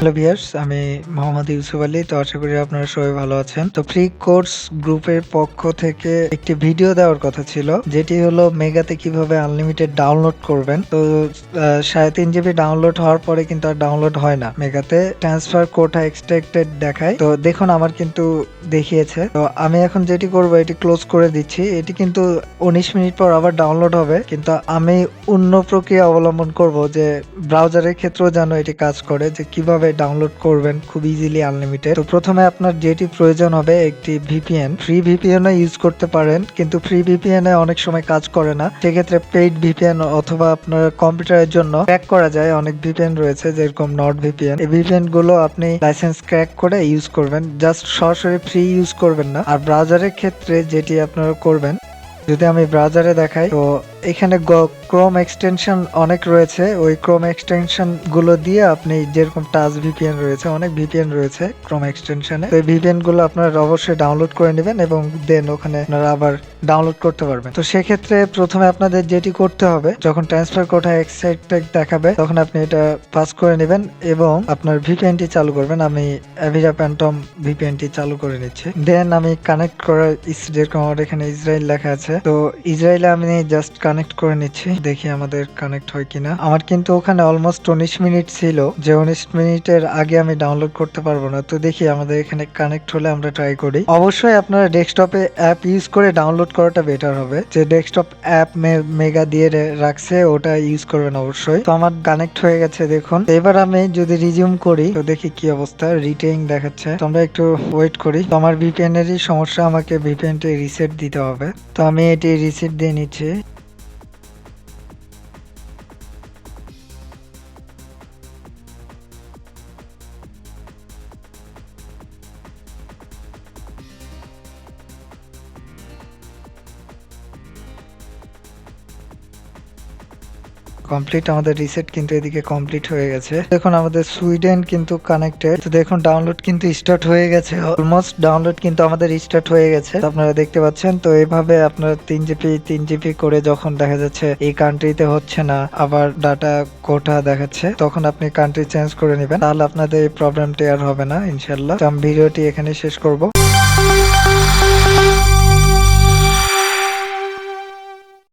Hello viewers, আমি মোহাম্মদ ইউসুফ আলী। তো আশা করি আপনারা সবাই ভালো আছেন। তো ফ্রি কোর্স গ্রুপের পক্ষ থেকে একটি ভিডিও দেওয়ার কথা ছিল, যেটি হলো মেগাতে কিভাবে আনলিমিটেড ডাউনলোড করবেন। তো 3.5 জিবি ডাউনলোড হওয়ার পরে কিন্তু আর ডাউনলোড হয় না। মেগাতে ট্রান্সফার কোটা এক্সট্রাক্টেড দেখায়। তো দেখুন আমার কিন্তু দেখিয়েছে। তো আমি এখন যেটি করব, এটি ক্লোজ করে দিচ্ছি। এটি কিন্তু 19 মিনিট পর আবার ডাউনলোড হবে, কিন্তু আমি অন্য প্রক্রিয়া অবলম্বন করব, যে ব্রাউজারের ক্ষেত্রেও যেন এটি কাজ করে, যে কিভাবে ডাউনলোড করবেন খুব ইজিলি আনলিমিটেড। তো প্রথমে আপনার যেটি প্রয়োজন হবে একটি ভিপিএন। ফ্রি ভিপিএন ইউজ করতে পারেন, কিন্তু ফ্রি ভিপিএন এ অনেক সময় কাজ করে না। সেক্ষেত্রে পেইড ভিপিএন অথবা আপনার কম্পিউটারের জন্য ক্র্যাক করা যায় অনেক ভিপিএন রয়েছে, যেরকম নট ভিপিএন। এই ভিপিএন গুলো আপনি লাইসেন্স ক্র্যাক করে ইউজ করবেন, জাস্ট সরাসরি ফ্রি ইউজ করবেন না। আর ব্রাউজারের ক্ষেত্রে যেটি আপনারা করবেন, যদি আমি ব্রাউজারে দেখাই, তো এখানে ক্রোম এক্সটেনশন অনেক রয়েছে। ওই ক্রোম এক্সটেনশন গুলো দিয়ে আপনি, যেরকম টাচ ভিপিএন রয়েছে, অনেক ভিপিএন রয়েছে ক্রোম এক্সটেনশনে, তো এই ভিপিএন গুলো আপনারা অবশ্যই ডাউনলোড করে নেবেন এবং দেন ওখানে আপনারা আবার ডাউনলোড করতে পারবেন। তো সেক্ষেত্রে প্রথমে আপনাদের যেটি করতে হবে, যখন ট্রান্সফার কোটা এক্সট্রাক্টেড দেখাবে, তখন আপনি এটা পাস করে নেবেন এবং আপনার ভিপিএনটি চালু করবেন। আমি অ্যাভিরা প্যান্টম ভিপিএনটি চালু করে নিচ্ছি। দেন আমি কানেক্ট করার, যেরকম আমার এখানে ইসরায়েল লেখা আছে, তো ইসরায়েলে আমি জাস্ট কানেক্ট করে নিচ্ছি, দেখি আমাদের কানেক্ট হয় কিনা। আমার কিন্তু ওখানে অলমোস্ট 19 মিনিট ছিল, যে 19 মিনিটের আগে আমি ডাউনলোড করতে পারবো না। তো দেখি আমাদের এখানে কানেক্ট হলে আমরা ট্রাই করি। অবশ্যই আপনারা ডেস্কটপে অ্যাপ ইউজ করে ডাউনলোড করাটা বেটার হবে। যে ডেস্কটপ অ্যাপ মেগা দিয়ে রাখছে, ওটা ইউজ করবেন অবশ্যই। তো আমার কানেক্ট হয়ে গেছে দেখুন। এবার আমি যদি রিজিউম করি, তো দেখি কি অবস্থা। রিটেইং দেখাচ্ছে, তো আমরা একটু ওয়েট করি। তো আমার ভিপিএন এরই সমস্যা, আমাকে ভিপিএনটি রিসেট দিতে হবে। তো আমি এটি রিসেট দিয়ে নিচ্ছি। কমপ্লিট, আমাদের রিসেট কিন্তু এদিকে কমপ্লিট হয়ে গেছে। দেখুন আমাদের সুইডেন কিন্তু কানেক্টেড। তো দেখুন ডাউনলোড কিন্তু স্টার্ট হয়ে গেছে, অলমোস্ট ডাউনলোড কিন্তু আমাদের স্টার্ট হয়ে গেছে, আপনারা দেখতে পাচ্ছেন। তো এইভাবে আপনারা 3 জিবি করে যখন দেখা যাচ্ছে এই কান্ট্রিতে হচ্ছে না, আবার ডাটা কোটা দেখাচ্ছে, তখন আপনি কান্ট্রি চেঞ্জ করে নেবেন, তাহলে আপনাদের এই প্রবলেমটি আর হবে না ইনশাল্লাহ। তো আমি ভিডিওটি এখানে শেষ করব।